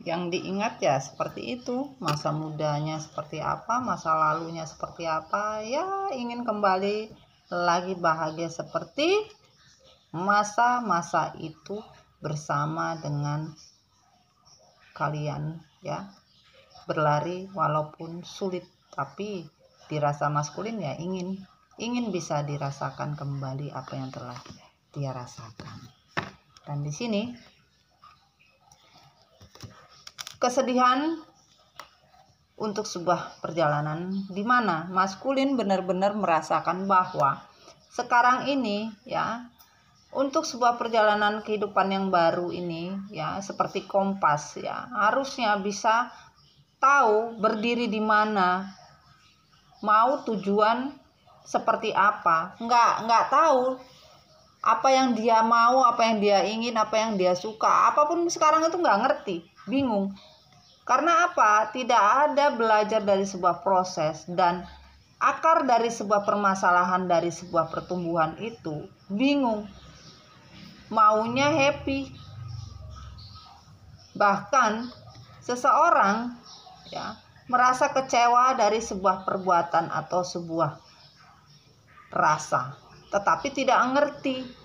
yang diingat ya seperti itu, masa mudanya seperti apa, masa lalunya seperti apa, ya ingin kembali lagi bahagia seperti masa-masa itu bersama dengan kalian ya, berlari walaupun sulit, tapi dirasa maskulin ya ingin bisa dirasakan kembali apa yang telah dia rasakan. Dan di sini kesedihan untuk sebuah perjalanan di mana maskulin benar-benar merasakan bahwa sekarang ini ya, untuk sebuah perjalanan kehidupan yang baru ini ya, seperti kompas ya, harusnya bisa tahu berdiri di mana, mau tujuan seperti apa. Nggak tahu apa yang dia mau, apa yang dia ingin, apa yang dia suka, apapun sekarang itu nggak ngerti, bingung. Karena apa? Tidak ada belajar dari sebuah proses, dan akar dari sebuah permasalahan, dari sebuah pertumbuhan itu bingung, maunya happy. Bahkan seseorang ya merasa kecewa dari sebuah perbuatan atau sebuah rasa, tetapi tidak ngerti.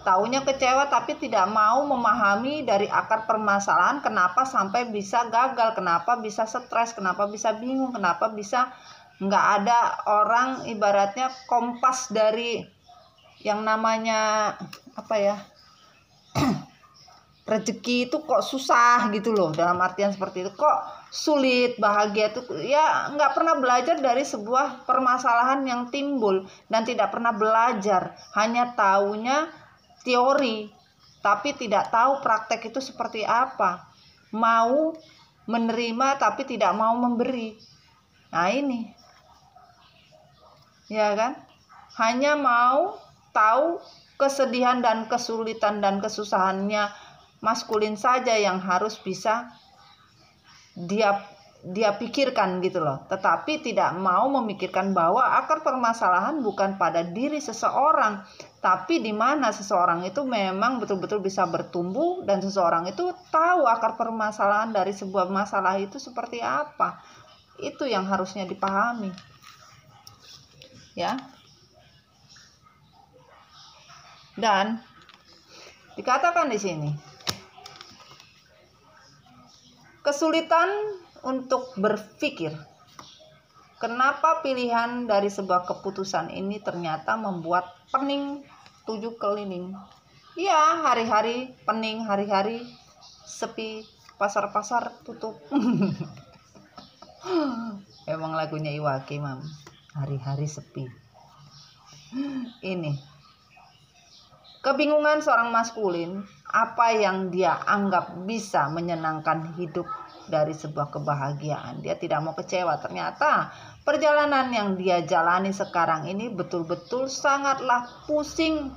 Taunya kecewa tapi tidak mau memahami dari akar permasalahan, kenapa sampai bisa gagal, kenapa bisa stres, kenapa bisa bingung, kenapa bisa nggak ada orang ibaratnya kompas dari yang namanya apa ya, rezeki itu kok susah gitu loh, dalam artian seperti itu, kok sulit, bahagia itu ya nggak pernah belajar dari sebuah permasalahan yang timbul, dan tidak pernah belajar, hanya taunya teori tapi tidak tahu praktek itu seperti apa, mau menerima tapi tidak mau memberi. Nah ini ya kan, hanya mau tahu kesedihan dan kesulitan dan kesusahannya maskulin saja yang harus bisa dia pikirkan gitu loh, tetapi tidak mau memikirkan bahwa akar permasalahan bukan pada diri seseorang, tapi di mana seseorang itu memang betul-betul bisa bertumbuh, dan seseorang itu tahu akar permasalahan dari sebuah masalah itu seperti apa. Itu yang harusnya dipahami ya. Dan dikatakan di sini kesulitan untuk berpikir. Kenapa pilihan dari sebuah keputusan ini ternyata membuat pening 7 keliling. Ya, hari-hari pening, hari-hari sepi, pasar-pasar tutup. Emang lagunya Iwake, Mam. Hari-hari sepi. Ini kebingungan seorang maskulin, apa yang dia anggap bisa menyenangkan hidup dari sebuah kebahagiaan. Dia tidak mau kecewa. Ternyata perjalanan yang dia jalani sekarang ini betul-betul sangatlah pusing.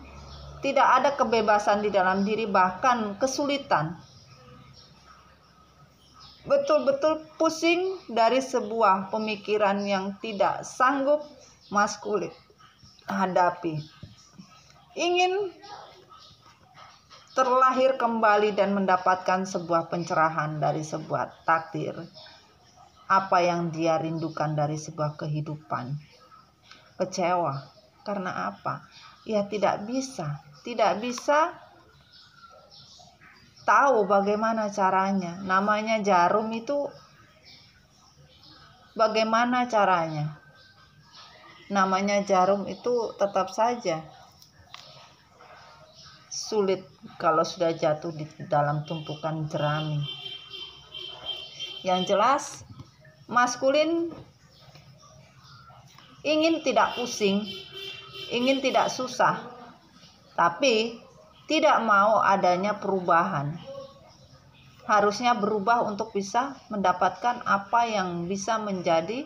Tidak ada kebebasan di dalam diri, bahkan kesulitan. Betul-betul pusing dari sebuah pemikiran yang tidak sanggup maskulin hadapi. Ingin terlahir kembali dan mendapatkan sebuah pencerahan dari sebuah takdir, apa yang dia rindukan dari sebuah kehidupan. Kecewa karena apa? Ya tidak bisa tahu bagaimana caranya. Namanya jarum itu bagaimana caranya? Namanya jarum itu tetap saja sulit kalau sudah jatuh di dalam tumpukan jerami. Yang jelas maskulin ingin tidak pusing, ingin tidak susah, tapi tidak mau adanya perubahan. Harusnya berubah untuk bisa mendapatkan apa yang bisa menjadi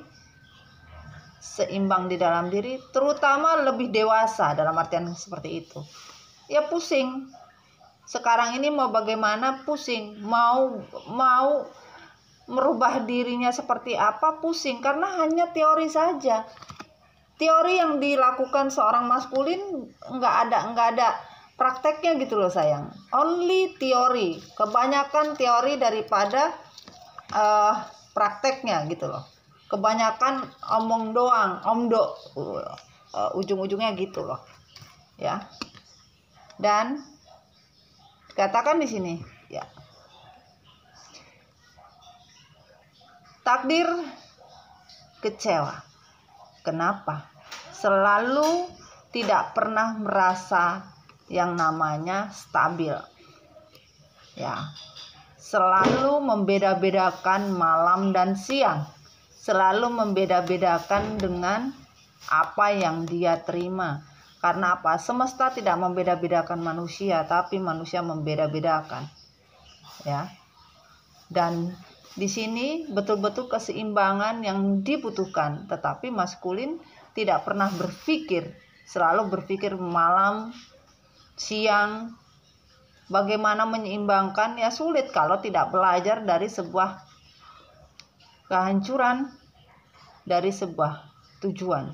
seimbang di dalam diri, terutama lebih dewasa, dalam artian seperti itu. Ya pusing. Sekarang ini mau bagaimana pusing, mau merubah dirinya seperti apa pusing, karena hanya teori saja. Teori yang dilakukan seorang maskulin nggak ada prakteknya gitu loh sayang. Only teori, kebanyakan teori daripada prakteknya gitu loh. Kebanyakan omong doang, omdo, ujung-ujungnya gitu loh, ya. Dan katakan di sini, ya, takdir kecewa. Kenapa? Selalu tidak pernah merasa yang namanya stabil, ya. Selalu membeda-bedakan malam dan siang, selalu membeda-bedakan dengan apa yang dia terima. Karena apa? Semesta tidak membeda-bedakan manusia, tapi manusia membeda-bedakan, ya. Dan di sini betul-betul keseimbangan yang dibutuhkan, tetapi maskulin tidak pernah berpikir, selalu berpikir malam, siang. Bagaimana menyeimbangkan? Ya sulit kalau tidak belajar dari sebuah kehancuran, dari sebuah tujuan.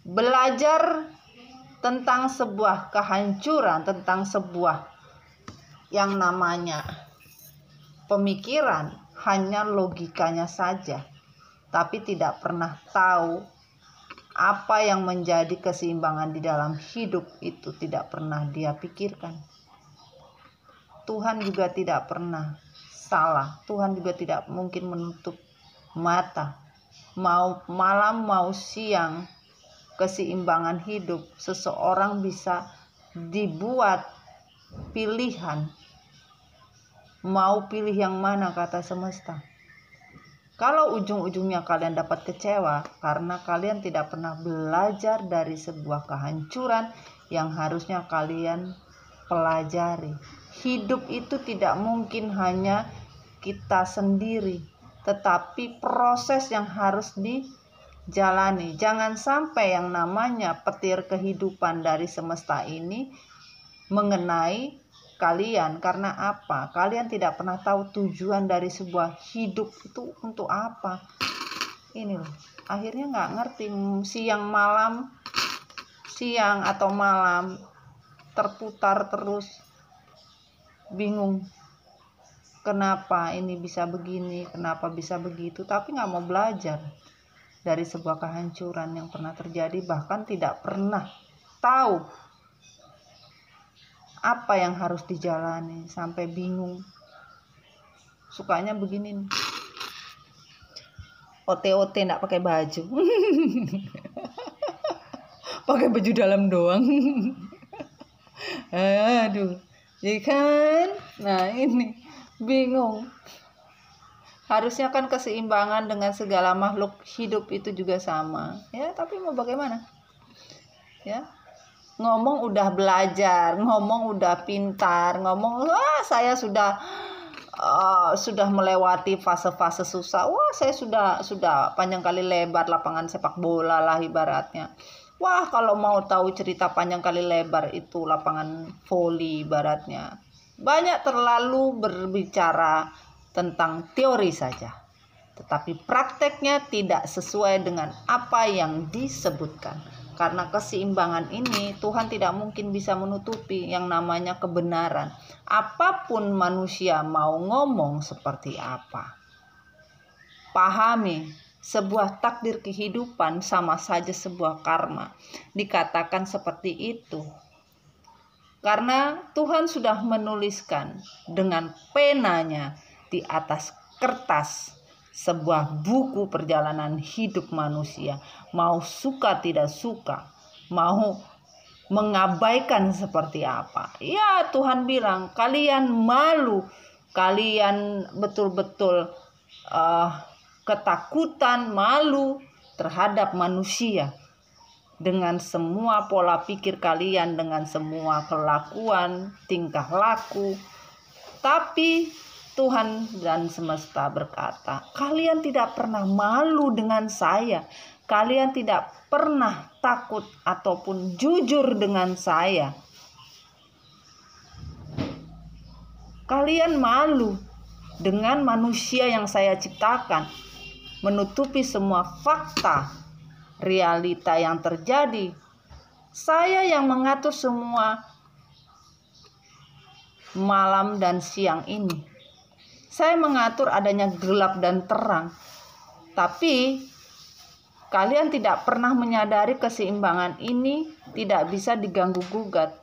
Belajar tentang sebuah kehancuran, tentang sebuah yang namanya pemikiran, hanya logikanya saja, tapi tidak pernah tahu apa yang menjadi keseimbangan di dalam hidup itu tidak pernah dia pikirkan. Tuhan juga tidak pernah salah. Tuhan juga tidak mungkin menutup mata. Mau malam mau siang, keseimbangan hidup seseorang bisa dibuat pilihan. Mau pilih yang mana, kata semesta. Kalau ujung-ujungnya kalian dapat kecewa karena kalian tidak pernah belajar dari sebuah kehancuran yang harusnya kalian pelajari. Hidup itu tidak mungkin hanya kita sendiri, tetapi proses yang harus dijalani. Jangan sampai yang namanya petir kehidupan dari semesta ini mengenai kalian. Karena apa? Kalian tidak pernah tahu tujuan dari sebuah hidup itu untuk apa. Ini loh, akhirnya nggak ngerti, siang atau malam terputar terus, bingung kenapa ini bisa begini, kenapa bisa begitu, tapi nggak mau belajar dari sebuah kehancuran yang pernah terjadi, bahkan tidak pernah tahu apa yang harus dijalani, sampai bingung. Sukanya begini nih, OT nggak pakai baju. Pakai baju dalam doang. Aduh, ya kan? Nah ini bingung. Harusnya kan keseimbangan dengan segala makhluk hidup itu juga sama, ya. Tapi mau bagaimana? Ya, ngomong udah belajar, ngomong udah pintar, ngomong wah saya sudah melewati fase-fase susah. Wah saya sudah panjang kali lebar lapangan sepak bola lah ibaratnya. Wah kalau mau tahu cerita panjang kali lebar itu lapangan voli ibaratnya. Banyak terlalu berbicara tentang teori saja, tetapi prakteknya tidak sesuai dengan apa yang disebutkan. Karena keseimbangan ini Tuhan tidak mungkin bisa menutupi yang namanya kebenaran. Apapun manusia mau ngomong seperti apa, pahami, sebuah takdir kehidupan sama saja sebuah karma. Dikatakan seperti itu karena Tuhan sudah menuliskan dengan penanya di atas kertas sebuah buku perjalanan hidup manusia. Mau suka tidak suka, mau mengabaikan seperti apa, ya Tuhan bilang kalian malu, kalian betul-betul ketakutan, malu terhadap manusia dengan semua pola pikir kalian, dengan semua kelakuan, tingkah laku. Tapi Tuhan dan semesta berkata, kalian tidak pernah malu dengan saya. Kalian tidak pernah takut ataupun jujur dengan saya. Kalian malu dengan manusia yang saya ciptakan, menutupi semua fakta realita yang terjadi Saya yang mengatur semua malam dan siang ini. Saya mengatur adanya gelap dan terang. Tapi kalian tidak pernah menyadari keseimbangan ini tidak bisa diganggu-gugat.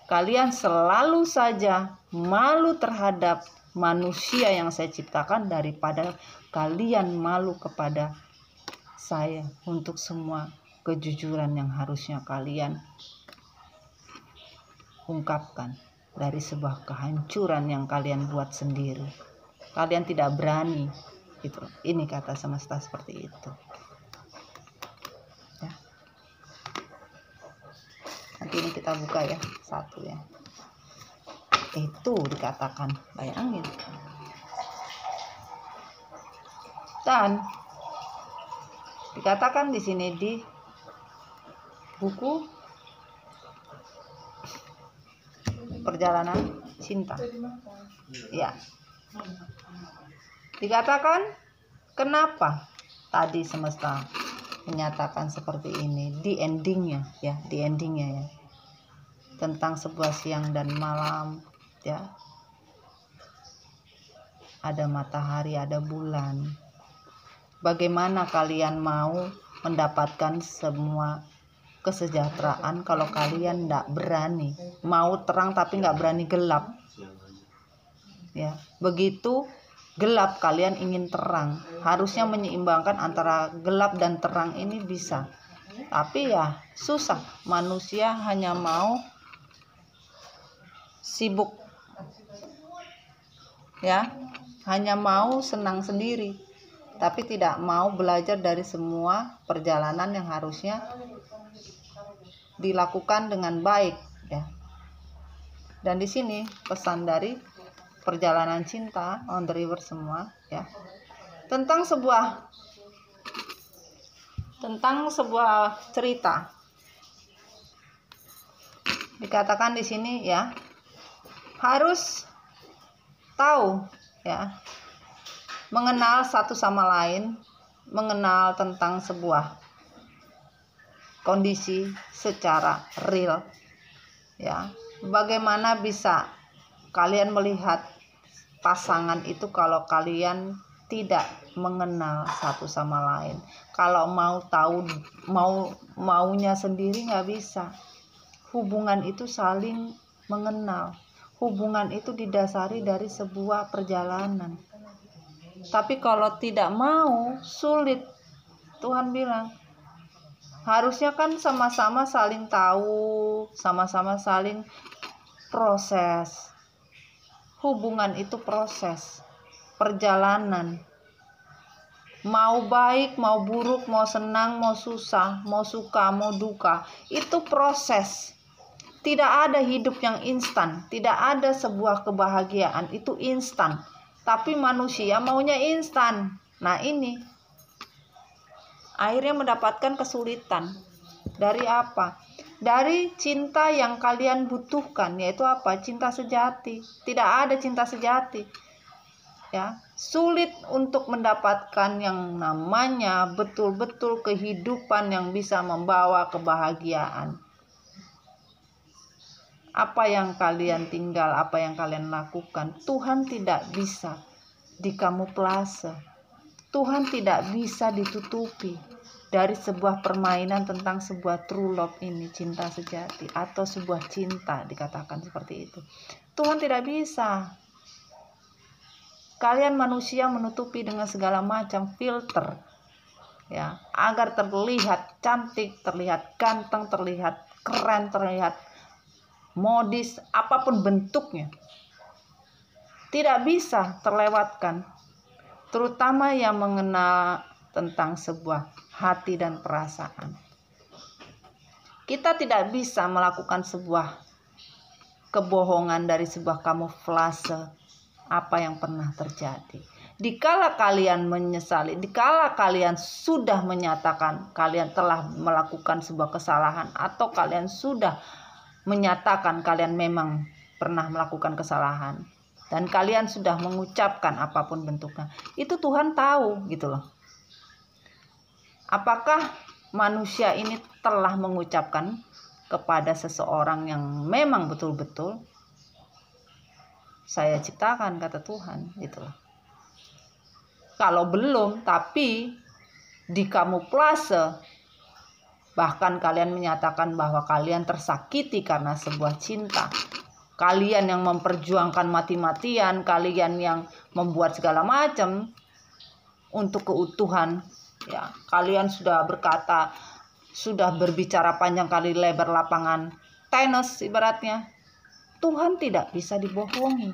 Kalian selalu saja malu terhadap manusia yang saya ciptakan daripada kalian malu kepada saya untuk semua kejujuran yang harusnya kalian ungkapkan dari sebuah kehancuran yang kalian buat sendiri. Kalian tidak berani. Gitu. Ini kata semesta seperti itu. Ya. Nanti ini kita buka ya, satu ya. Itu dikatakan, bayangin. Dan dikatakan di sini di buku Perjalanan Cinta. Ya. Dikatakan kenapa tadi semesta menyatakan seperti ini di endingnya ya, tentang sebuah siang dan malam ya. Ada matahari, ada bulan. Bagaimana kalian mau mendapatkan semua kesejahteraan kalau kalian tidak berani? Mau terang tapi nggak berani gelap. Ya, begitu gelap kalian ingin terang. Harusnya menyeimbangkan antara gelap dan terang ini bisa. Tapi ya susah. Manusia hanya mau sibuk. Ya, hanya mau senang sendiri. Tapi tidak mau belajar dari semua perjalanan yang harusnya dilakukan dengan baik ya. Dan di sini pesan dari Perjalanan Cinta on the river semua ya, tentang sebuah cerita. Dikatakan di sini ya, harus tahu ya, mengenal satu sama lain, mengenal tentang sebuah kondisi secara real ya. Bagaimana bisa kalian melihat pasangan itu kalau kalian tidak mengenal satu sama lain? Kalau mau tahu maunya sendiri nggak bisa. Hubungan itu saling mengenal. Hubungan itu didasari dari sebuah perjalanan. Tapi kalau tidak mau, sulit. Tuhan bilang harusnya kan sama-sama saling tahu, sama-sama saling proses. Hubungan itu proses, perjalanan. Mau baik, mau buruk, mau senang, mau susah, mau suka, mau duka, itu proses. Tidak ada hidup yang instan, tidak ada sebuah kebahagiaan itu instan. Tapi manusia maunya instan. Nah ini akhirnya mendapatkan kesulitan. Dari apa? Dari cinta yang kalian butuhkan, yaitu apa? Cinta sejati. Tidak ada cinta sejati. Ya, sulit untuk mendapatkan yang namanya betul-betul kehidupan yang bisa membawa kebahagiaan. Apa yang kalian tinggal, apa yang kalian lakukan, Tuhan tidak bisa dikamuflase. Tuhan tidak bisa ditutupi dari sebuah permainan tentang sebuah true love ini, cinta sejati atau sebuah cinta, dikatakan seperti itu. Tuhan tidak bisa. Kalian manusia menutupi dengan segala macam filter ya, agar terlihat cantik, terlihat ganteng, terlihat keren, terlihat modis, apapun bentuknya. Tidak bisa terlewatkan. Terutama yang mengenal tentang sebuah hati dan perasaan. Kita tidak bisa melakukan sebuah kebohongan dari sebuah kamuflase apa yang pernah terjadi. Dikala kalian menyesali, dikala kalian sudah menyatakan kalian telah melakukan sebuah kesalahan, atau kalian sudah menyatakan kalian memang pernah melakukan kesalahan, dan kalian sudah mengucapkan apapun bentuknya, itu Tuhan tahu gitu loh. Apakah manusia ini telah mengucapkan kepada seseorang yang memang betul-betul saya ciptakan, kata Tuhan, gitu loh. Kalau belum, tapi dikamuflase, bahkan kalian menyatakan bahwa kalian tersakiti karena sebuah cinta. Kalian yang memperjuangkan mati-matian, kalian yang membuat segala macam untuk keutuhan, ya. Kalian sudah berkata, sudah berbicara panjang kali lebar lapangan tenis ibaratnya. Tuhan tidak bisa dibohongi.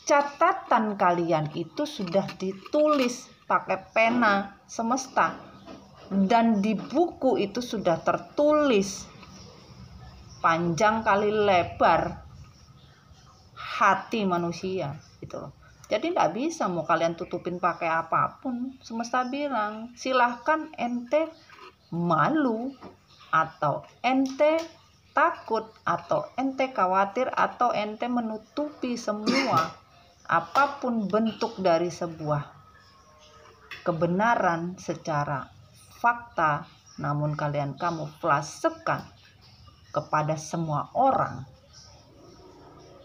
Catatan kalian itu sudah ditulis pakai pena semesta, dan di buku itu sudah tertulis panjang kali lebar hati manusia, gitu loh. Jadi tidak bisa mau kalian tutupin pakai apapun. Semesta bilang silahkan ente malu, atau ente takut, atau ente khawatir, atau ente menutupi semua apapun bentuk dari sebuah kebenaran secara fakta, namun kalian kamuflasekan kepada semua orang.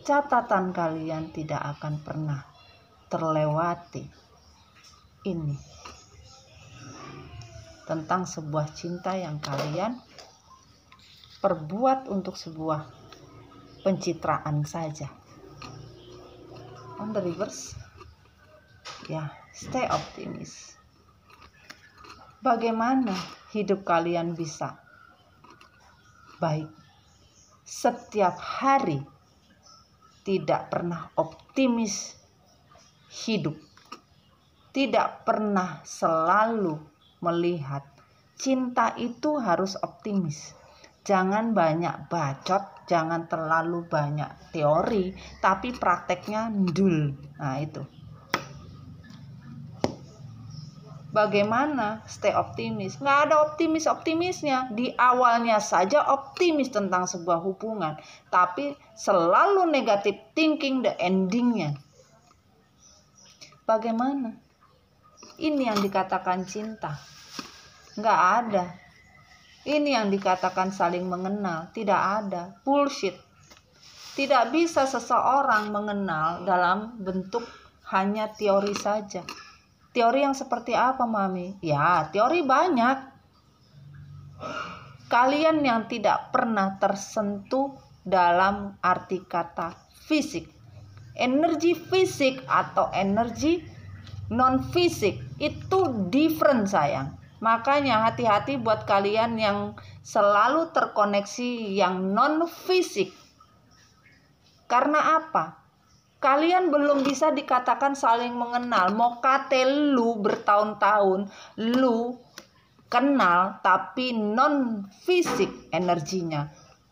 Catatan kalian tidak akan pernah terlewati. Ini tentang sebuah cinta yang kalian perbuat untuk sebuah pencitraan saja. On the reverse, ya, stay optimis. Bagaimana hidup kalian bisa baik setiap hari, tidak pernah optimis hidup, tidak pernah selalu melihat cinta itu harus optimis. Jangan banyak bacot, jangan terlalu banyak teori, tapi prakteknya ndul. Nah itu. Bagaimana stay optimis? Nggak ada optimisnya. Di awalnya saja optimis tentang sebuah hubungan, tapi selalu negatif thinking the endingnya. Bagaimana? Ini yang dikatakan cinta. Nggak ada. Ini yang dikatakan saling mengenal. Tidak ada. Bullshit. Tidak bisa seseorang mengenal dalam bentuk hanya teori saja. Teori yang seperti apa, Mami? Ya, teori banyak. Kalian yang tidak pernah tersentuh dalam arti kata fisik. Energi fisik atau energi non-fisik itu different, sayang. Makanya hati-hati buat kalian yang selalu terkoneksi yang non-fisik. Karena apa? Kalian belum bisa dikatakan saling mengenal. Mau kate lu bertahun-tahun, lu kenal tapi non-fisik energinya.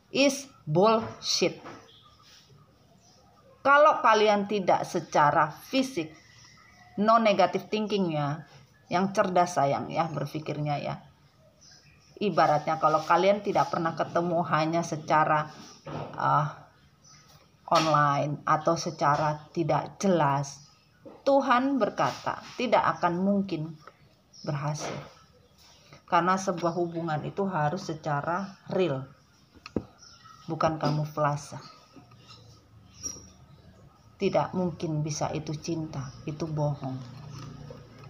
Is bullshit. Kalau kalian tidak secara fisik, no negative thinking ya. Yang cerdas, sayang, ya, berpikirnya ya. Ibaratnya kalau kalian tidak pernah ketemu hanya secara online atau secara tidak jelas, Tuhan berkata tidak akan mungkin berhasil. Karena sebuah hubungan itu harus secara real, bukan kamuflase. Tidak mungkin bisa itu cinta, itu bohong.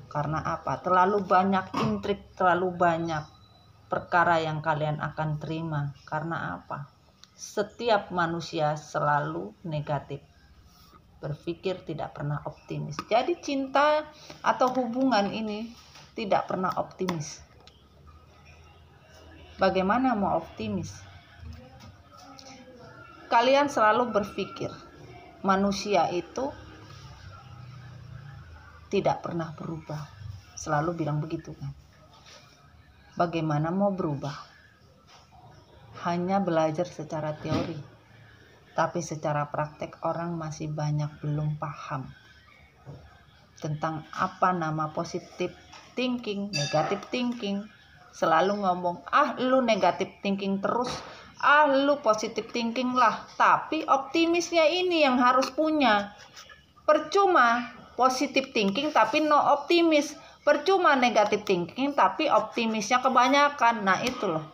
Karena apa? Terlalu banyak intrik, terlalu banyak perkara yang kalian akan terima. Karena apa? Setiap manusia selalu negatif, berpikir tidak pernah optimis. Jadi cinta atau hubungan ini tidak pernah optimis. Bagaimana mau optimis? Kalian selalu berpikir manusia itu tidak pernah berubah. Selalu bilang begitu kan. Bagaimana mau berubah? Hanya belajar secara teori. Tapi secara praktek orang masih banyak belum paham tentang apa nama positive thinking, negative thinking. Selalu ngomong, lu negative thinking terus, lu positive thinking lah. Tapi optimisnya ini yang harus punya. Percuma positive thinking tapi no optimis. Percuma negative thinking tapi optimisnya kebanyakan. Nah itu loh,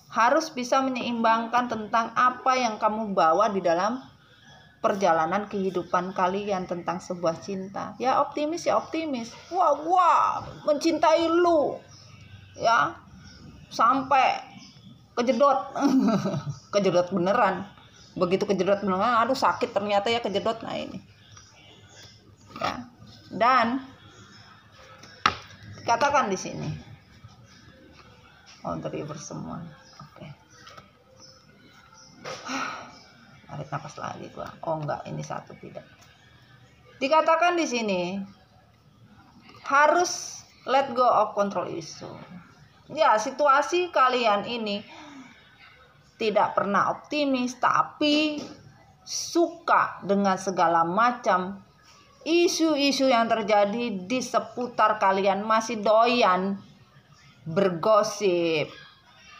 harus bisa menyeimbangkan tentang apa yang kamu bawa di dalam perjalanan kehidupan kalian tentang sebuah cinta. Ya optimis, wah mencintai lu ya sampai kejedot kejedot beneran. Begitu kejedot beneran, aduh sakit ternyata ya kejedot. Nah ini ya. Dan katakan di sini on the river semua. Oke. Tarik nafas lagi gua. Oh enggak, ini satu tidak. Dikatakan di sini harus let go of control issue. Ya, situasi kalian ini tidak pernah optimis tapi suka dengan segala macam isu-isu yang terjadi di seputar kalian, masih doyan bergosip,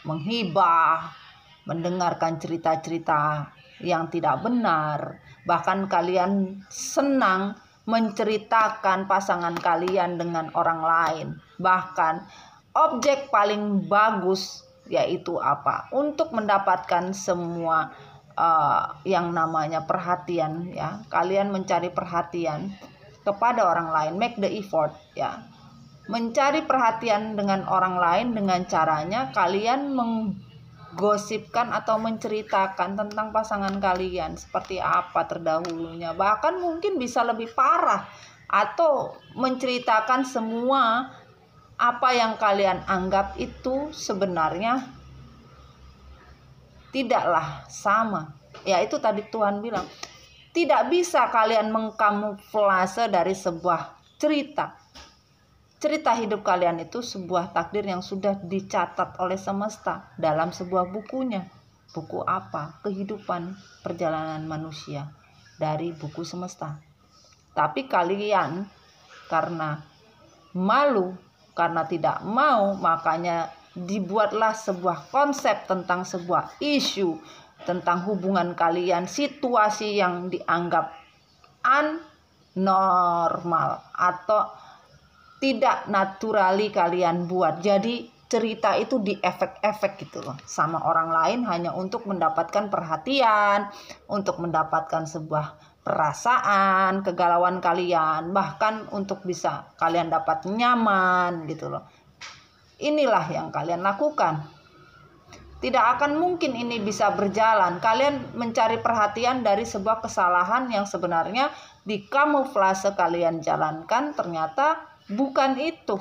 menghibah, mendengarkan cerita-cerita yang tidak benar. Bahkan kalian senang menceritakan pasangan kalian dengan orang lain. Bahkan objek paling bagus yaitu apa? Untuk mendapatkan semua yang namanya perhatian ya. Kalian mencari perhatian kepada orang lain, make the effort ya. Mencari perhatian dengan orang lain dengan caranya kalian menggosipkan atau menceritakan tentang pasangan kalian seperti apa terdahulunya. Bahkan mungkin bisa lebih parah atau menceritakan semua apa yang kalian anggap itu sebenarnya tidaklah sama. Ya itu tadi Tuhan bilang, tidak bisa kalian mengkamuflase dari sebuah cerita. Cerita hidup kalian itu sebuah takdir yang sudah dicatat oleh semesta dalam sebuah bukunya. Buku apa? Kehidupan perjalanan manusia dari buku semesta. Tapi kalian karena malu, karena tidak mau, makanya dibuatlah sebuah konsep tentang sebuah isu tentang hubungan kalian, situasi yang dianggap unnormal atau tidak naturali kalian buat. Jadi cerita itu diefek-efek gitu loh sama orang lain hanya untuk mendapatkan perhatian, untuk mendapatkan sebuah perasaan, kegalauan kalian, bahkan untuk bisa kalian dapat nyaman gitu loh. Inilah yang kalian lakukan. Tidak akan mungkin ini bisa berjalan. Kalian mencari perhatian dari sebuah kesalahan yang sebenarnya di kamuflase kalian jalankan, ternyata bukan itu.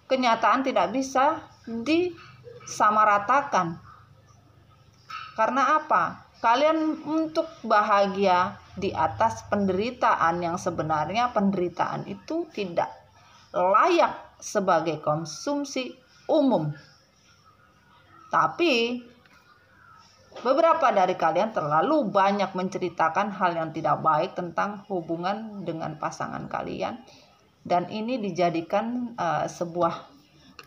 Kenyataan tidak bisa disamaratakan. Karena apa? Kalian untuk bahagia di atas penderitaan yang sebenarnya penderitaan itu tidak layak sebagai konsumsi umum. Tapi beberapa dari kalian terlalu banyak menceritakan hal yang tidak baik tentang hubungan dengan pasangan kalian. Dan ini dijadikan sebuah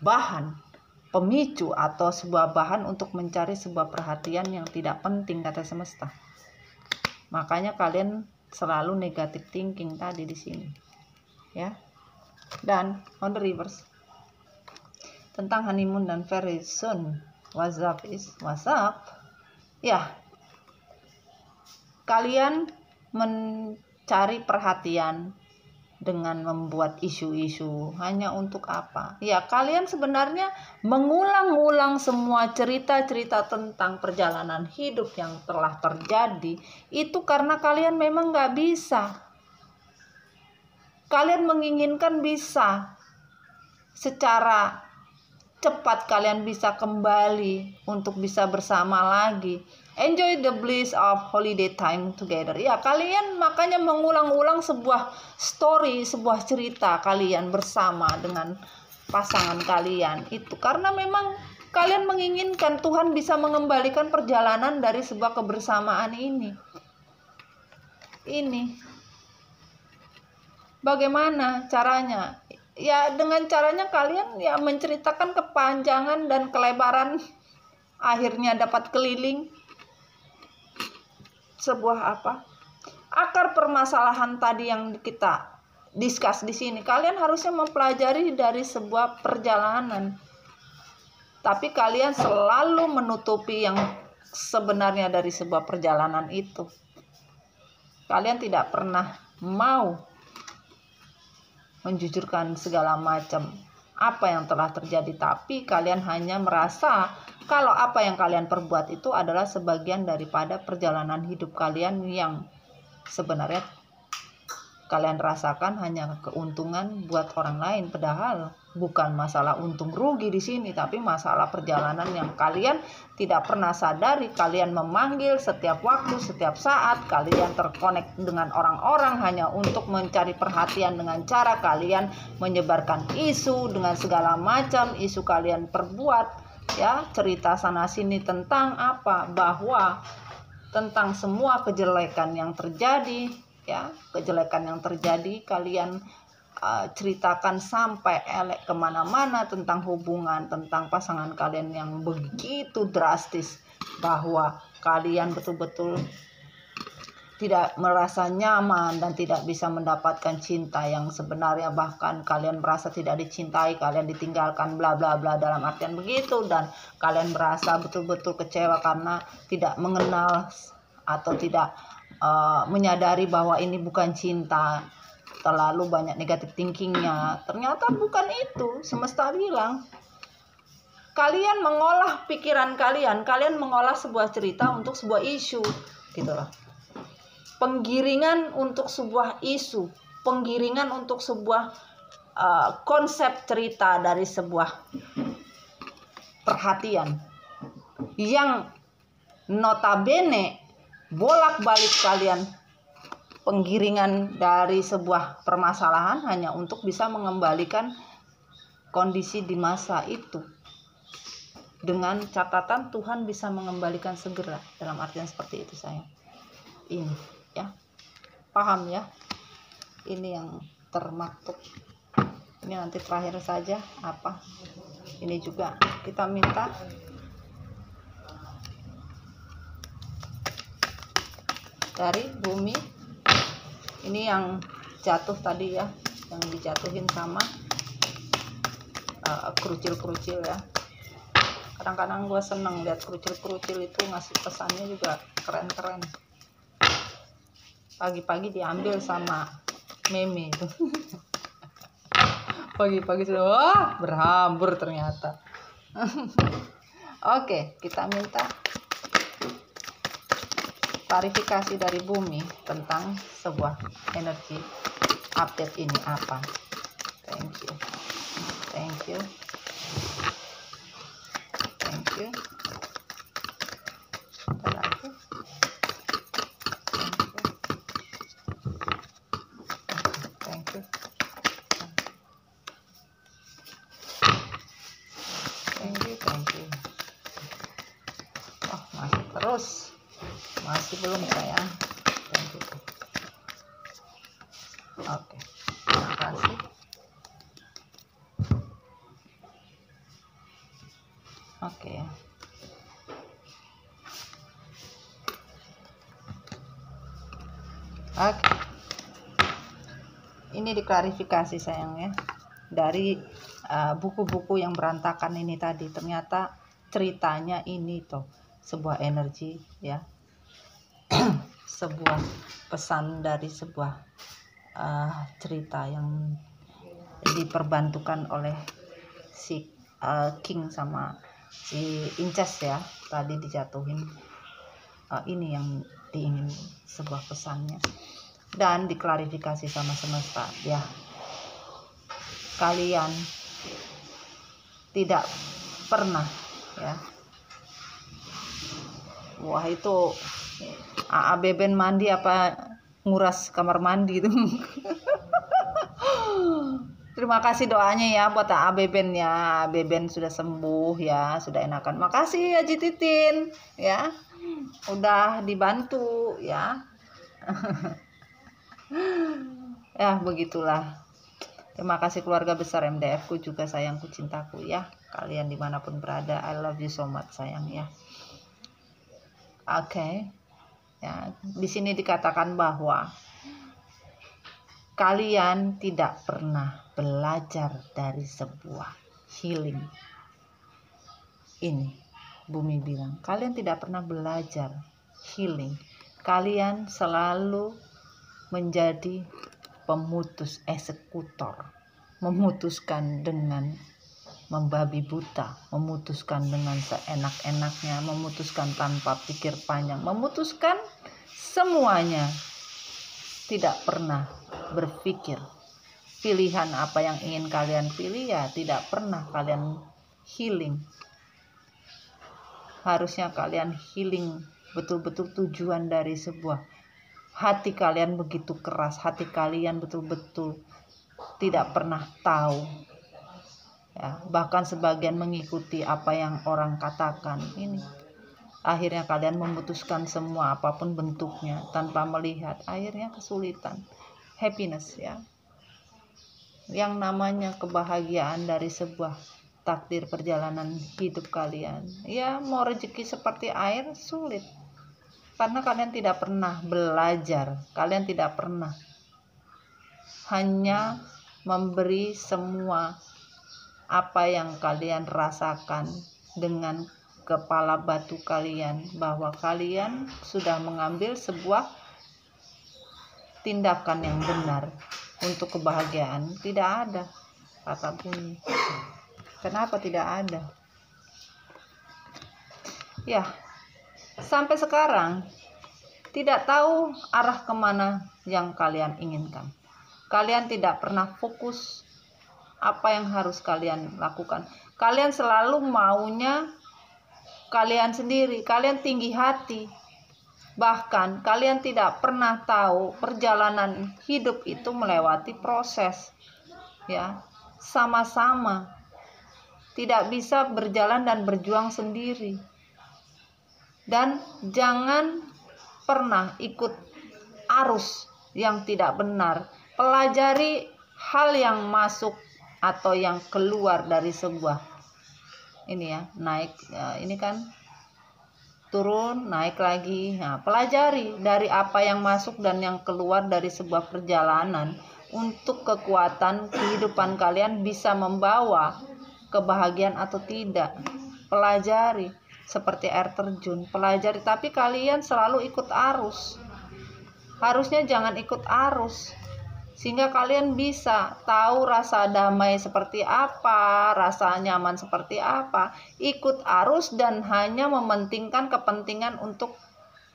bahan pemicu atau sebuah bahan untuk mencari sebuah perhatian yang tidak penting kata semesta. Makanya kalian selalu negative thinking tadi di sini. Ya. Dan on the reverse tentang honeymoon dan very soon what's up ya, kalian mencari perhatian dengan membuat isu-isu hanya untuk apa? Ya kalian sebenarnya mengulang-ulang semua cerita-cerita tentang perjalanan hidup yang telah terjadi itu karena kalian memang gak bisa. Kalian menginginkan bisa secara cepat kalian bisa kembali untuk bisa bersama lagi. Enjoy the bliss of holiday time together. Ya, kalian makanya mengulang-ulang sebuah story, sebuah cerita kalian bersama dengan pasangan kalian. Itu karena memang kalian menginginkan Tuhan bisa mengembalikan perjalanan dari sebuah kebersamaan ini. Bagaimana caranya? Ya dengan caranya kalian ya menceritakan kepanjangan dan kelebaran, akhirnya dapat keliling sebuah apa? Akar permasalahan tadi yang kita discuss di sini. Kalian harusnya mempelajari dari sebuah perjalanan. Tapi kalian selalu menutupi yang sebenarnya dari sebuah perjalanan itu. Kalian tidak pernah mau menjujurkan segala macam apa yang telah terjadi, tapi kalian hanya merasa kalau apa yang kalian perbuat itu adalah sebagian daripada perjalanan hidup kalian yang sebenarnya kalian rasakan hanya keuntungan buat orang lain, padahal bukan masalah untung rugi di sini, tapi masalah perjalanan yang kalian tidak pernah sadari. Kalian memanggil setiap waktu, setiap saat, kalian terkonek dengan orang-orang hanya untuk mencari perhatian dengan cara kalian menyebarkan isu dengan segala macam isu kalian perbuat, ya, cerita sana sini tentang apa, bahwa tentang semua kejelekan yang terjadi, ya, kejelekan yang terjadi kalian ceritakan sampai elek kemana-mana tentang hubungan, tentang pasangan kalian yang begitu drastis, bahwa kalian betul-betul tidak merasa nyaman dan tidak bisa mendapatkan cinta yang sebenarnya, bahkan kalian merasa tidak dicintai, kalian ditinggalkan, bla bla bla, dalam artian begitu, dan kalian merasa betul-betul kecewa karena tidak mengenal atau tidak menyadari bahwa ini bukan cinta, terlalu banyak negatif thinkingnya. Ternyata bukan itu. Semesta bilang kalian mengolah pikiran kalian mengolah sebuah cerita untuk sebuah isu, gitu loh. Penggiringan untuk sebuah isu, penggiringan untuk sebuah konsep cerita dari sebuah perhatian yang notabene bolak-balik kalian penggiringan dari sebuah permasalahan hanya untuk bisa mengembalikan kondisi di masa itu, dengan catatan Tuhan bisa mengembalikan segera, dalam artian seperti itu sayang. Ini ya, paham ya, ini yang termaktub. Ini nanti terakhir saja apa, ini juga kita minta dari bumi. Ini yang jatuh tadi ya, yang dijatuhin sama kerucil-kerucil ya. Kadang-kadang gue seneng lihat kerucil-kerucil itu ngasih pesannya juga keren-keren. Pagi-pagi diambil sama meme itu. Pagi-pagi sudah wah berhambur ternyata. Oke, kita minta klarifikasi dari bumi tentang sebuah energi update ini apa. Thank you, thank you, thank you. Thank you. Thank you. Thank you, thank you. Oh, masih terus. Masih belum sayang. Thank you. Oke, terima kasih. Oke. Oke. Ini diklarifikasi sayang ya. Dari buku-buku yang berantakan ini tadi, ternyata ceritanya ini tuh sebuah energi ya. Sebuah pesan dari sebuah cerita yang diperbantukan oleh si King sama si Incas ya, tadi dijatuhin. Ini yang diingin sebuah pesannya, dan diklarifikasi sama semesta ya. Kalian tidak pernah ya, wah itu Beben mandi apa nguras kamar mandi itu. Terima kasih doanya ya buat Beben ya. Beben sudah sembuh ya, sudah enakan. Makasih ya Titin ya, udah dibantu ya. Ya begitulah. Terima kasih keluarga besar MDF ku juga, sayangku, cintaku ya. Kalian dimanapun berada, I love you so much sayang ya. Oke. Ya, di sini dikatakan bahwa kalian tidak pernah belajar dari sebuah healing. Ini bumi bilang, kalian tidak pernah belajar healing. Kalian selalu menjadi pemutus, eksekutor, memutuskan dengan membabi buta, memutuskan dengan seenak-enaknya, memutuskan tanpa pikir panjang, memutuskan semuanya. Tidak pernah berpikir pilihan apa yang ingin kalian pilih, ya tidak pernah kalian healing. Harusnya kalian healing betul-betul tujuan dari sebuah hati kalian begitu keras, hati kalian betul-betul tidak pernah tahu, ya, bahkan sebagian mengikuti apa yang orang katakan. Ini akhirnya kalian memutuskan semua apapun bentuknya tanpa melihat, akhirnya kesulitan happiness, ya, yang namanya kebahagiaan dari sebuah takdir perjalanan hidup kalian. Ya, mau rezeki seperti air sulit karena kalian tidak pernah belajar, kalian tidak pernah, hanya memberi semua apa yang kalian rasakan dengan kepala batu kalian, bahwa kalian sudah mengambil sebuah tindakan yang benar untuk kebahagiaan. Tidak ada, kata bumi. Kenapa tidak ada? Ya, sampai sekarang tidak tahu arah kemana yang kalian inginkan. Kalian tidak pernah fokus apa yang harus kalian lakukan. Kalian selalu maunya kalian sendiri. Kalian tinggi hati. Bahkan kalian tidak pernah tahu perjalanan hidup itu melewati proses, ya, sama-sama. Tidak bisa berjalan dan berjuang sendiri. Dan jangan pernah ikut arus yang tidak benar. Pelajari hal yang masuk atau yang keluar dari sebuah ini, ya, naik, ya, ini kan turun, naik lagi. Nah, pelajari dari apa yang masuk dan yang keluar dari sebuah perjalanan untuk kekuatan kehidupan kalian bisa membawa kebahagiaan atau tidak. Pelajari seperti air terjun, pelajari, tapi kalian selalu ikut arus. Harusnya jangan ikut arus, sehingga kalian bisa tahu rasa damai seperti apa, rasa nyaman seperti apa. Ikut arus dan hanya mementingkan kepentingan untuk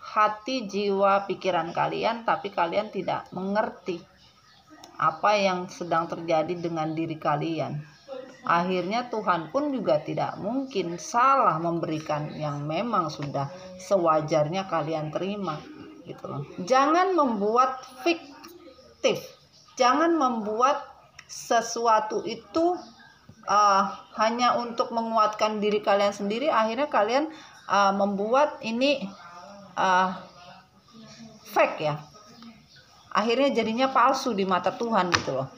hati, jiwa, pikiran kalian, tapi kalian tidak mengerti apa yang sedang terjadi dengan diri kalian. Akhirnya Tuhan pun juga tidak mungkin salah memberikan yang memang sudah sewajarnya kalian terima, gitu loh. Jangan membuat fiktif. Jangan membuat sesuatu itu hanya untuk menguatkan diri kalian sendiri. Akhirnya kalian membuat ini fake, ya. Akhirnya jadinya palsu di mata Tuhan, gitu loh.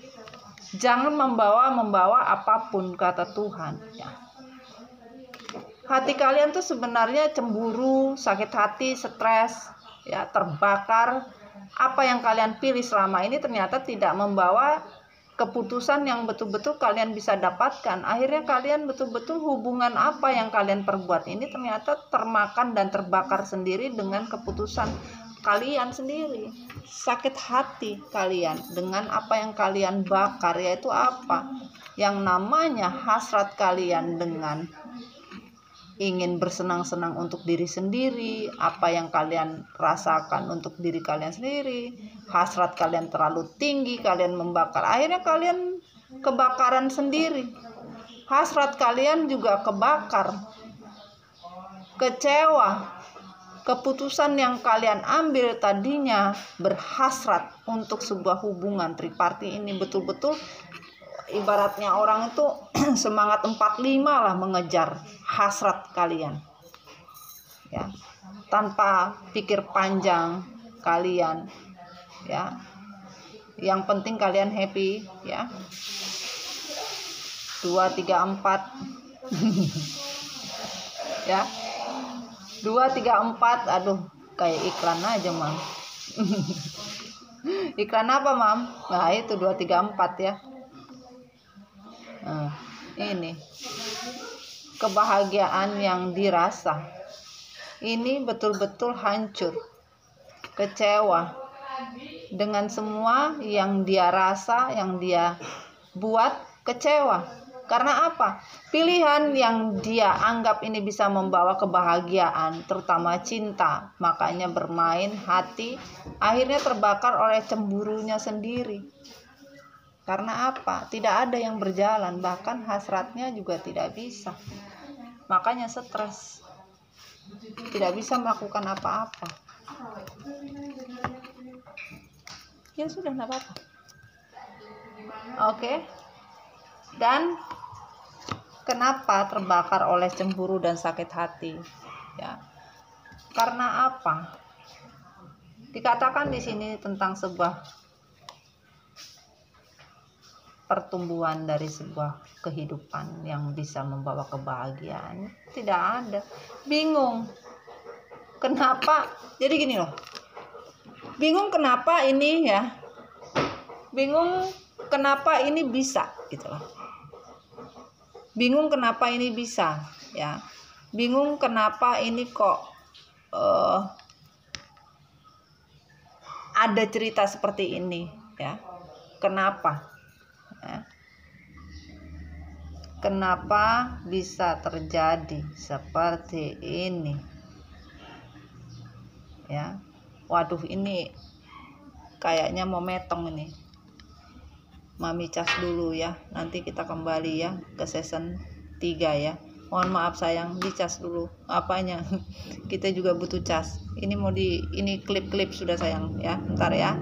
Jangan membawa apapun, kata Tuhan, ya. Hati kalian tuh sebenarnya cemburu, sakit hati, stres, ya, terbakar. Apa yang kalian pilih selama ini ternyata tidak membawa keputusan yang betul-betul kalian bisa dapatkan. Akhirnya kalian betul-betul hubungan apa yang kalian perbuat ini ternyata termakan dan terbakar sendiri dengan keputusan kalian sendiri. Sakit hati kalian dengan apa yang kalian bakar, yaitu apa? Yang namanya hasrat kalian dengan ingin bersenang-senang untuk diri sendiri, apa yang kalian rasakan untuk diri kalian sendiri. Hasrat kalian terlalu tinggi, kalian membakar. Akhirnya kalian kebakaran sendiri. Hasrat kalian juga kebakar. Kecewa. Keputusan yang kalian ambil tadinya berhasrat untuk sebuah hubungan triparti ini betul-betul ibaratnya orang itu semangat 45 lah mengejar hasrat kalian, ya, tanpa pikir panjang kalian, ya. Yang penting kalian happy, ya. 2, 3, 4 ya. 2, 3, 4, aduh kayak iklan aja, Mang. Iklan apa, Mam? Nah, itu 234 ya. Nah, ini kebahagiaan yang dirasa. Ini betul-betul hancur, kecewa dengan semua yang dia rasa, yang dia buat, kecewa. Karena apa? Pilihan yang dia anggap ini bisa membawa kebahagiaan, terutama cinta, makanya bermain hati, akhirnya terbakar oleh cemburunya sendiri. Karena apa? Tidak ada yang berjalan, bahkan hasratnya juga tidak bisa. Makanya stres, tidak bisa melakukan apa-apa. Ya sudah, tidak apa-apa. Oke. Dan kenapa terbakar oleh cemburu dan sakit hati? Ya. Karena apa? Dikatakan di sini tentang sebuah pertumbuhan dari sebuah kehidupan yang bisa membawa kebahagiaan. Tidak ada. Bingung. Kenapa? Jadi gini loh. Bingung kenapa ini ya? Bingung kenapa ini bisa gitu loh. Bingung kenapa ini bisa ya. Bingung kenapa ini kok ada cerita seperti ini ya. Kenapa? Ya. Kenapa bisa terjadi seperti ini? Ya. Waduh, ini kayaknya mau metong ini. Mami cas dulu ya. Nanti kita kembali ya ke season 3 ya. Mohon maaf sayang, dicas dulu apanya. Kita juga butuh cas. Ini klip-klip sudah sayang ya. Bentar ya.